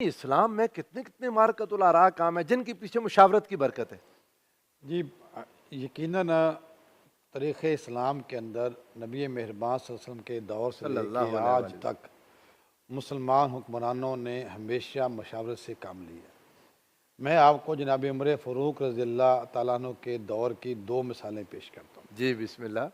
इस्लाम में कितने कितने मारकतुल आरा काम है जिनके पीछे मुशावरत की बरकत है। जी यकीनन तारीख़ इस्लाम के अंदर नबी मेहरबान सल्लल्लाहु अलैहि वसल्लम के दौर से सल्लल्लाहु लेके अलैहि आज वसल्लम। तक मुसलमान हुक्मरानों ने हमेशा मशावरत से काम लिया। मैं आपको जनाब उमर फ़ारूक रज़ी अल्लाह ताला अन्हु के दौर की दो मिसालें पेश करता हूँ। जी बिस्मिल्लाह।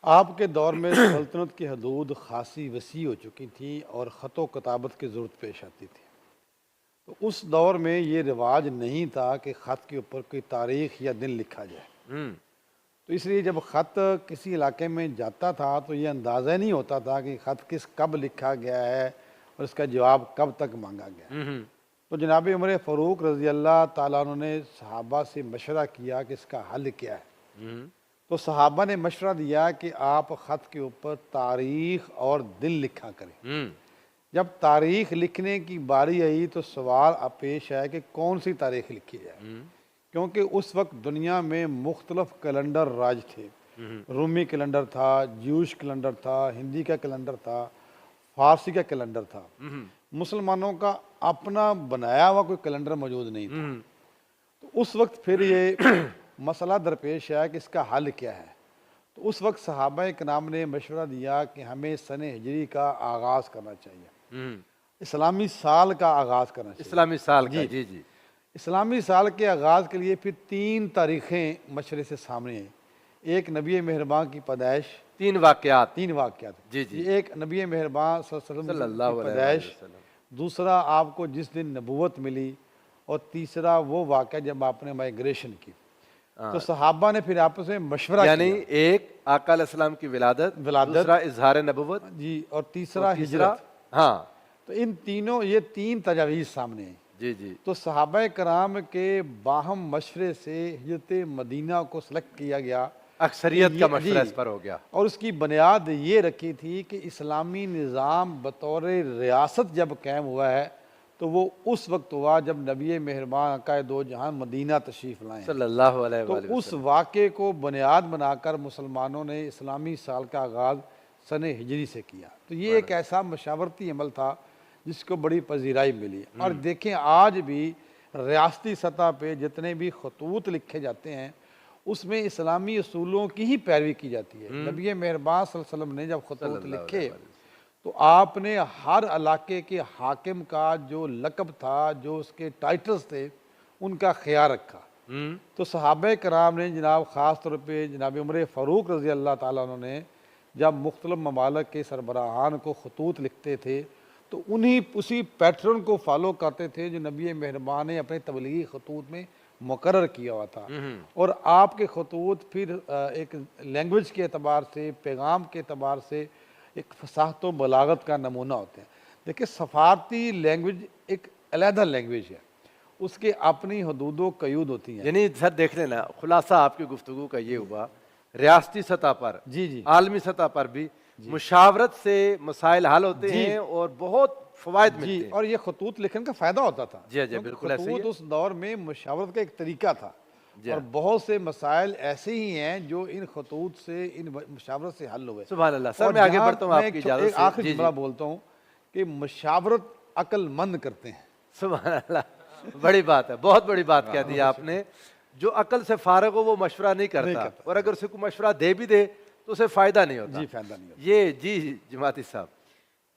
आपके दौर में सल्तनत की हदूद खासी वसी हो चुकी थी और ख़त व कताबत की ज़रूरत पेश आती थी। तो उस दौर में ये रिवाज नहीं था कि ख़त के ऊपर कोई तारीख़ या दिन लिखा जाए। तो इसलिए जब ख़त किसी इलाके में जाता था तो ये अंदाज़ा नहीं होता था कि ख़त कब लिखा गया है और इसका जवाब कब तक मांगा गया है। तो जनाब उमर फ़ारूक रज़ी अल्लाह ताला अन्हु ने सहाबा से मशवरा किया कि इसका हल क्या है। तो सहाबा ने मशवरा दिया कि आप ख़त के ऊपर तारीख़ और दिन लिखा करें। जब तारीख़ लिखने की बारी आई तो सवाल पेश है कि कौन सी तारीख़ लिखी जाए, क्योंकि उस वक्त दुनिया में मुख्तलिफ कैलेंडर राज थे। रूमी कैलेंडर था, ज्यूश कैलेंडर था, हिंदी का कैलेंडर था, फारसी का कैलेंडर था। मुसलमानों का अपना बनाया हुआ कोई कैलेंडर मौजूद नहीं था। तो उस वक्त फिर ये मसला दरपेश है कि इसका हल क्या है। तो उस वक्त सहाबा कराम ने मशवरा दिया कि हमें सन हिजरी का आगाज़ करना चाहिए, इस्लामी साल का आगाज़ करना चाहिए। इस्लामी साल का जी जी। इस्लामी साल के आगाज़ के लिए फिर तीन तारीख़ें मशवरे से सामने आई। एक नबी मेहरबान की पैदाइश, तीन वाक़यात। जी जी। एक नबी मेहरबान सल्लल्लाहु की अलैहि पैदाइश, वसल्लम। दूसरा आपको जिस दिन नबूवत मिली, और तीसरा वो वाक़या जब आपने माइग्रेशन की। तो सहाबा ने फिर आपस में मशवरा यानी किया। एक आका अलैहिस्सलाम की विलादत, दूसरा इजहार नबुव्वत जी, और तीसरा तीसरा हिजरत। हाँ तो इन तीनों ये तीन तजावीज़ सामने आई। जी जी। तो सहाबा कराम के बाहम मशवरे से हिजरत मदीना को सेलेक्ट किया गया। अक्सरियत का मशवरा जी, इस पर हो गया। और उसकी बुनियाद ये रखी थी कि इस्लामी निज़ाम बतौर रियासत जब कायम हुआ है तो वो उस वक्त हुआ जब नबी मेहरबान आका दो जहान मदीना तशरीफ़ लाए। सल्लल्लाहु अलैहि तो उस वाक़े को बुनियाद बनाकर मुसलमानों ने इस्लामी साल का आगाज़ सन हिजरी से किया। तो ये एक ऐसा मशावरती अमल था जिसको बड़ी पजीराई मिली। और देखें आज भी रियासती सतह पे जितने भी खतूत लिखे जाते हैं उसमें इस्लामी असूलों की ही पैरवी की जाती है। नबी मेहरबान सल्लल्लाहु अलैहि वसल्लम ने जब खतूत लिखे तो आपने हर इलाके के हाकिम का जो लक़ब था, जो उसके टाइटल्स थे, उनका ख्याल रखा। तो सहाबा कराम ने जनाब ख़ास तौर पे जनाब उमर फ़ारूक रज़ी अल्लाह ताला अन्हु ने जब मुख्तलिफ़ ममालिक के सरबराहान को खतूत लिखते थे तो उसी पैटर्न को फॉलो करते थे जो नबी मेहरबान ने अपने तबलीगी खतूत में मुकर्रर किया हुआ था। और आपके खतूत फिर एक लैंग्वेज के अतबार से, पैगाम के अतबार से एक फसाहत व बलागत का नमूना होते हैं। देखिए सफारती लैंग्वेज एक अलहदा लैंग्वेज है, उसके अपनी हदूद कयूद होती हैं। यानी सर देख लेना, खुलासा आपकी गुफ्तगू का ये हुआ रियासती सतह पर, जी आलमी सतह पर भी मुशावरत से मसाइल हल होते हैं और बहुत फवायद मिलते हैं। और ये खतूत लिखने का फ़ायदा होता था। जी जी बिल्कुल ऐसे ही है। खतूत उस दौर में मुशावरत का एक तरीका था। और बहुत से मसाइल ऐसे ही हैं जो इन खतूत से, इन मुशावरत से हल हुए। सुभान अल्लाह। सर मैं आगे बढ़ता हूँ आपकी इजाज़त से। आखिरी जुमला बोलता हूँ कि मुशावरत अक्लमंद करते हैं। सुभान अल्लाह, बड़ी बात है, बहुत बड़ी बात कह दी आपने। जो अकल से फारग हो वो मशवरा नहीं करता, और अगर उसे कोई मशवरा दे भी दे तो उसे फ़ायदा नहीं होता। जी, फ़ायदा नहीं होता। ये जी जमाती साहब।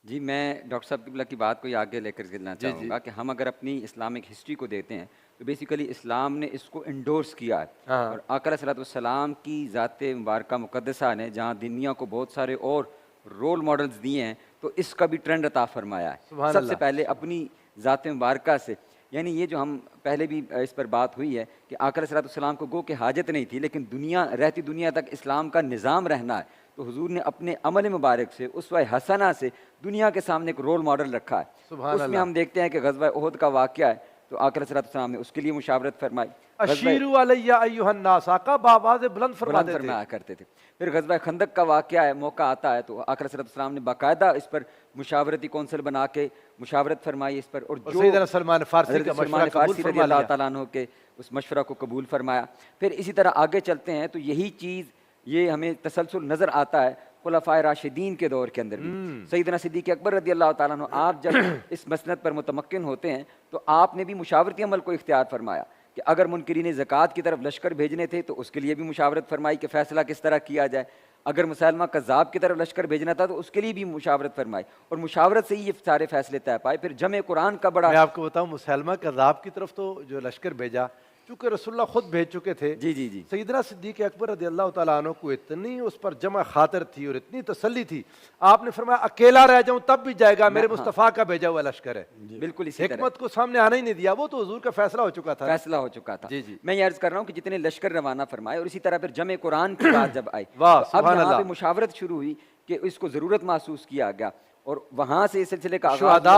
जी, मैं डॉक्टर साहब किबला की बात को ही आगे लेकर चलना चाहूँगा कि हम अगर अपनी इस्लामिक हिस्ट्री को देते हैं तो बेसिकली इस्लाम ने इसको इंडोर्स किया है। और आका अलैहिस्सलाम की ज़ात मुबारका मुक़द्दसा ने जहाँ दुनिया को बहुत सारे और रोल मॉडल्स दिए हैं तो इसका भी ट्रेंड अता फरमाया है। सबसे पहले अपनी ज़ात मुबारका से, यानी ये जो हम पहले भी इस पर बात हुई है कि आका अलैहिस्सलाम को गो के हाजत नहीं थी, लेकिन रहती दुनिया तक इस्लाम का निज़ाम रहना है तो हुजूर ने अपने अमल मुबारक से, उसवा हसना से दुनिया के सामने एक रोल मॉडल रखा है। उसमें हम देखते हैं कि ग़ज़वा उहद का वाक़या है तो आका अलैहिस्सलाम ने उसके लिए मुशावरत फरमाई। अशीरु अलैया अय्युहन्नास, आका बावाज़ बुलंद फरमाया करते थे। फिर ग़ज़वा खंदक का वाक़या है, मौका आता है तो आका अलैहिस्सलाम ने बाकायदा इस पर मुशावरती कौंसिल बना के मुशावरत फरमाई इस पर। और जो सैयदना सलमान फ़ारसी का मशवरा कबूल फरमा लिया, अल्लाह ताला अन्हु के उस मशवरा को कबूल फरमाया। फिर इसी तरह आगे चलते हैं तो यही चीज़ ये हमें तसलसल नज़र आता है। खुलफाए राशिदीन के दौर के अंदर भी सैयदना सिद्दीक़ अकबर रज़ी अल्लाह ताला अन्हु, आप जब इस मसनद पर मुतमक्किन होते हैं तो आपने भी मुशावरती अमल को इख्तियार फरमाया कि अगर मुनकिरीन ज़कात की तरफ लश्कर भेजने थे तो उसके लिए भी मुशावरत फरमाई कि फ़ैसला किस तरह किया जाए, अगर मुसलमा कज़्ज़ाब की तरफ लश्कर भेजना था तो उसके लिए भी मुशावरत फरमाई, और मुशावरत से ही ये सारे फैसले तय पाए। फिर जमे कुरान का बड़ा, मैं आपको बताऊं, मुसलमा कज़्ज़ाब की तरफ तो जो लश्कर भेजा, चूंकि रसूलुल्लाह खुद भेज चुके थे, जी जी जी, सैयदना सिद्दीक़ अकबर रज़ी अल्लाह ताला अन्हु को इतनी उस पर जमा खातर थी और इतनी तसल्ली थी, आपने फरमाया अकेला रह जाऊं तब भी जाएगा, मेरे मुस्तफ़ा का भेजा हुआ लश्कर है। बिल्कुल इसी तरह हिकमत को सामने आने ही नहीं दिया, वो तो हुजूर का फैसला हो चुका था। फैसला हो चुका था। जी, जी। मैं ये अर्ज कर रहा हूँ कि जितने लश्कर रवाना फरमाए और इसी तरह फिर जमे कुरान की बात जब आई, वाह, तो अब सुभान यहाँ पे अल्लाह। मुशावरत शुरू हुई कि इसको जरूरत महसूस किया गया, और वहां से इस सिलसिले का आगाज शुहदा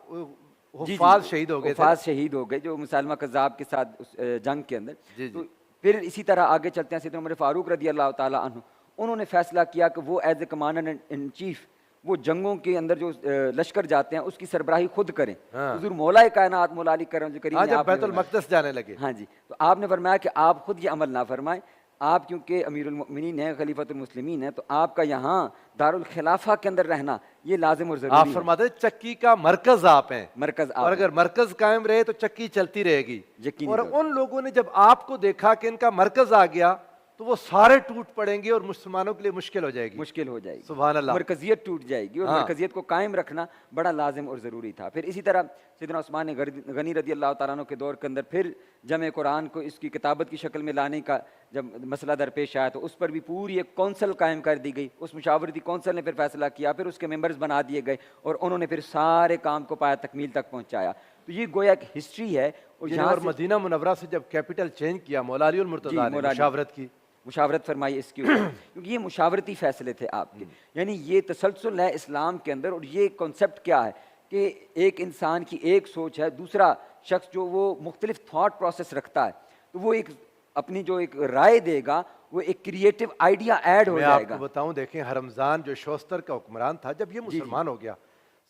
हुआ। हुफ़ाज़ शहीद हो गए थे। हुफ़ाज़ शहीद हो गए जो मुसलमा कज़्ज़ाब के साथ उस जंग के अंदर। जी, जी। तो फिर इसी तरह आगे चलते हैं, सैयदना उमर फारूक रज़ी अल्लाह ताला अन्हु, उन्होंने फैसला किया कि वो as a commander in chief वो जंगों के अंदर जो लश्कर जाते हैं उसकी सरबराही खुद करें। हाँ। हुज़ूर मौला कायनात मौला अली करम जो करीम आज ने जब आपने बैतुल फरमाया। मक़दस जाने लगे, हाँ जी, तो आपने फरमाया कि आप खुद ये अमल ना फरमाएं, आप क्योंकि अमीरुल मोमिनीन हैं, खलीफतुल मुस्लिमीन हैं, तो आपका यहाँ दारुल खिलाफा के अंदर रहना ये लाजिम और आप जरूरी है। फरमाते हैं, चक्की का मरकज आप हैं, मरकज और आप अगर मरकज कायम रहे तो चक्की चलती रहेगी। यकीनी और तौर उन लोगों ने जब आपको देखा कि इनका मरकज आ गया तो वो सारे टूट पड़ेंगे और मुसलमानों के लिए मुश्किल हो जाएगी। मुश्किल हो जाएगी, सुभान अल्लाह। मरकजियत टूट जाएगी, और हाँ। मरकजियत को कायम रखना बड़ा लाजिम और ज़रूरी था। फिर इसी तरह सैयदना उस्मान गनी रज़ी अल्लाह ताला अन्हु के दौर के अंदर फिर जमे कुरान को इसकी किताबत की शक्ल में लाने का जब मसला दरपेश आया तो उस पर भी पूरी एक कौंसल कायम कर दी गई। उस मुशावरती कौंसल ने फिर फैसला किया, फिर उसके मेंबर्स बना दिए गए और उन्होंने फिर सारे काम को पाया तकमील तक पहुँचाया। तो ये गोया एक हिस्ट्री है। और यहाँ और से मदीना मुनव्वरा से जब कैपिटल चेंज किया मौला अली मुर्तज़ा ने मौला अली। मुशावरत की, मुशावरत फरमाई इसके ऊपर, क्योंकि ये मुशावरती फैसले थे आपके, यानी ये तसलसल है इस्लाम के अंदर। और ये कॉन्सेप्ट क्या है कि एक इंसान की एक सोच है, दूसरा शख्स जो वो मुख्तलिफ थाट प्रोसेस रखता है, तो वो एक अपनी जो एक राय देगा, वो एक क्रिएटिव आइडिया ऐड हो मैं जाएगा। आपको बताऊं, देखें हरमजान जो शोस्तर का हुक्मरान था, जब ये मुसलमान हो गया,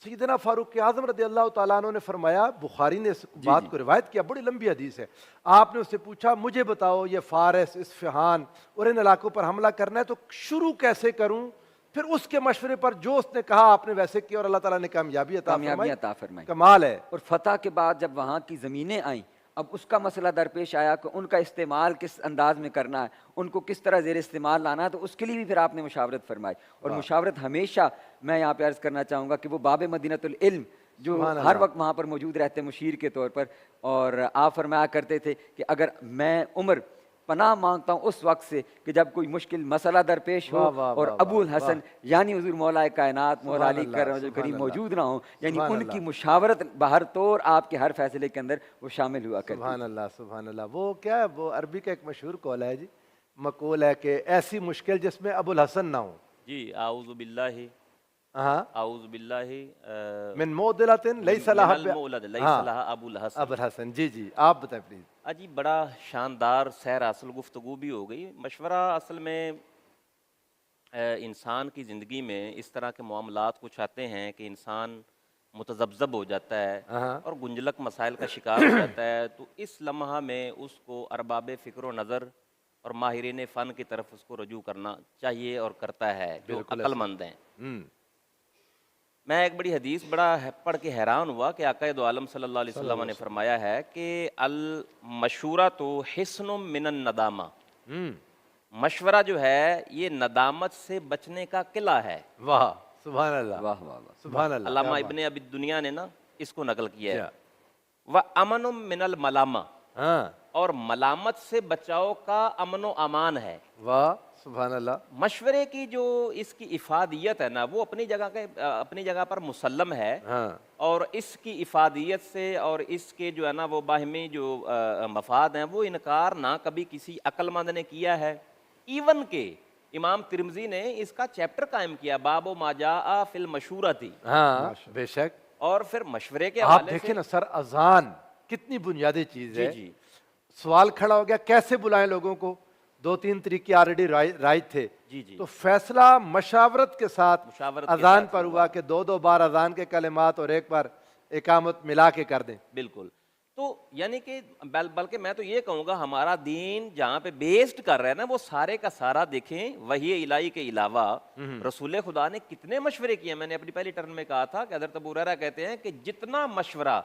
सैयदना फारूक आज़म रज़ी अल्लाह ताला अन्हु ने फरमाया, बुखारी ने इस बात को रिवायत किया, बड़ी लंबी हदीस है, आपने उससे पूछा मुझे बताओ ये फारस, इस्फहान और इन इलाकों पर हमला करना है तो शुरू कैसे करूं? फिर उसके मशवरे पर जो उसने कहा आपने वैसे किया और अल्लाह ताला ने कामयाबी अता फरमाई। कमाल है। और फतह के बाद जब वहाँ की ज़मीनें आईं, अब उसका मसला दरपेश आया कि उनका इस्तेमाल किस अंदाज में करना है, उनको किस तरह ज़ेर इस्तेमाल लाना है, तो उसके लिए भी फिर आपने मुशावरत फरमाई। और मुशावरत हमेशा, मैं यहाँ पे अर्ज़ करना चाहूँगा कि वो बाब मदीनतुल इल्म जो हर वक्त वहाँ पर मौजूद रहते मुशीर के तौर पर, और आप फरमाया करते थे कि अगर मैं उमर पनाह मांगता हूँ उस वक्त से कि जब कोई मुश्किल मसला दरपेश हो और अबुल हसन यानी हुजूर मौला कायनात मौला अली करीम मौजूद ना हो, यानी उनकी मुशावरत बाहर तौर आपके हर फैसले के अंदर वो शामिल हुआ करती। सुभान अल्लाह, सुभान अल्लाह। वो क्या है, वो अरबी का एक मशहूर कौल है जी, मकूल है कि ऐसी मुश्किल जिसमें अबुल हसन ना हो। जी, आऊज़ु बिल्लाहि हाँ, आऊज़ु बिल्लाहि मिन मोदिलतिन लैसा लहा लैसा लहा अबुल हसन। अबुल हसन, जी जी, आप बताएं प्लीज। अजी बड़ा शानदार सैर असल गुफ्तगू भी हो गई। मशवरा असल में इंसान की ज़िंदगी में इस तरह के मामलात कुछ आते हैं कि इंसान मुतज़ब्ज़ब हो जाता है और गुंजलक मसाइल का शिकार हो जाता है, तो इस लम्हा में उसको अरबाब फ़िक्र व नज़र और माहिरीन फ़न की तरफ उसको रजू करना चाहिए और करता है जो अक्लमंद हैं। मैं एक बड़ी हदीस पढ़ के हैरान हुआ कि आक़ाए दो आलम सल्लल्लाहु अलैहि वसल्लम ने फरमाया है कि अल मशूरा तो हिस्नुम मिनन नदामा, मशवरा जो है ये नदामत से बचने का किला है। वाह, सुभान अल्लाह, वाह वाह वाह, सुभान अल्लाह। अल्लामा इब्ने अबी दुनिया ने ना इसको नकल किया है। व अमनुम मिनल मलामा, और मलामत से बचाव का अमन व अमान है। वाह, सुभान अल्लाह। मशवरे की जो इसकी इफादियत है ना, वो अपनी जगह पर मुसल्लम है। और इसकी इफादियत से और इसके जो है ना वो बाहमी जो मफाद हैं वो इनकार ना कभी किसी अक्लमंद ने किया है। इवन के इमाम तिरमिज़ी ने इसका चैप्टर कायम किया, बाबो माजा फिल मशूरती। हाँ, बेशक। और फिर मशवरे के आप देखें ना सर, अजान कितनी बुनियादी चीज है। जी, सवाल खड़ा हो गया कैसे बुलाएं लोगों को, 2-3 तरीके ऑलरेडी राइट थे। जी जी, तो फैसला मशावरत के साथ अजान पर हुआ कि 2-2 बार अजान के कलिमात और एक बार इकामत मिला के कर दें। बिल्कुल। तो यानी कि बल्कि मैं तो ये कहूँगा हमारा दीन जहाँ पे बेस्ड कर रहा है ना, वो सारे का सारा देखें वही इलाही के अलावा रसूल खुदा ने कितने मशवरे किए। मैंने अपनी पहली टर्न में कहा था कि हज़रत अबू हुरैरा कहते हैं कि जितना मशवरा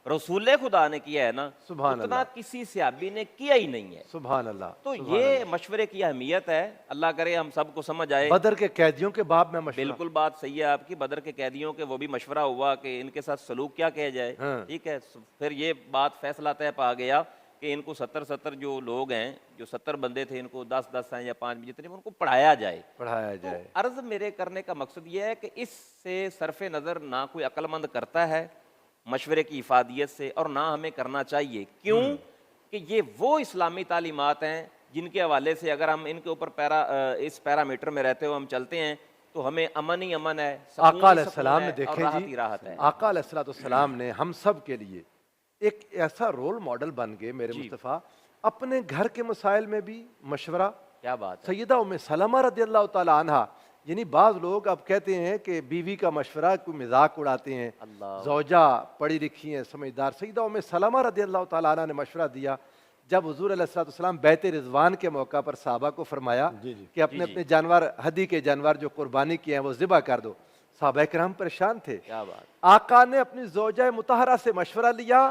रसूल खुदा ने किया है ना, सुभान उतना किसी सहाबी ने किया ही नहीं है। सुभान अल्लाह। तो ये मशवरे की अहमियत है, अल्लाह करे हम सबको समझ आए। बदर के कैदियों के बाब में मशवरा। बिल्कुल बात सही है आपकी, बदर के कैदियों के वो भी मशवरा हुआ कि इनके साथ सलूक क्या किया जाए। हाँ। ठीक है, फिर ये बात फैसला तय पा गया कि इनको 70 जो लोग हैं, जो 70 बंदे थे, इनको 10 हैं या 5 जितने, उनको पढ़ाया जाए। पढ़ाया जाए। तो अर्ज मेरे करने का मकसद ये है कि इससे सरफे नज़र ना कोई अक्लमंद करता है मशवरे की इफादियत से, और ना हमें करना चाहिए। क्यों कि ये वो इस्लामी तालीमात हैं जिनके हवाले से अगर हम इनके ऊपर इस पैरामीटर में रहते हुए हम चलते हैं तो हमें अमन ही अमन है, आका सकून ही अलैहिस्सलाम सकून ने है, देखें और राहत जी, ही राहत है। आका अलैहिस्सलाम ने हम सब के लिए एक ऐसा रोल मॉडल बन गए मेरे मुस्तफ़ा, अपने घर के मसाइल में भी मशवरा। क्या बात है। सैयदा उम्मे सलमा रदियल्लाहु ताला अन्हा, यानी बाज़ लोग अब कहते हैं कि बीवी का मशवरा कोई मजाक उड़ाते हैं, अल्लाह। ज़ौजा पढ़ी लिखी हैं, समझदार। सैयदा उम्मे सलमा रदियल्लाहु ताला अन्हा ने मशवरा दिया जब हुज़ूर अलैहिस्सलाम बैत रिज़वान के मौका पर साहबा को फरमाया कि अपने अपने जानवर, हदी के जानवर जो कुर्बानी किए हैं वो ज़िबा कर दो। साहबा किराम परेशान थे। क्या बात। आका ने अपनी ज़ौजा मुतहरा से मशवरा लिया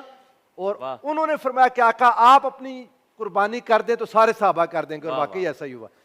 और वाह। उन्होंने फरमाया कि आका आप अपनी कुर्बानी कर दें तो सारे साहबा कर देंगे, और वाह, वाकई ऐसा ही हुआ।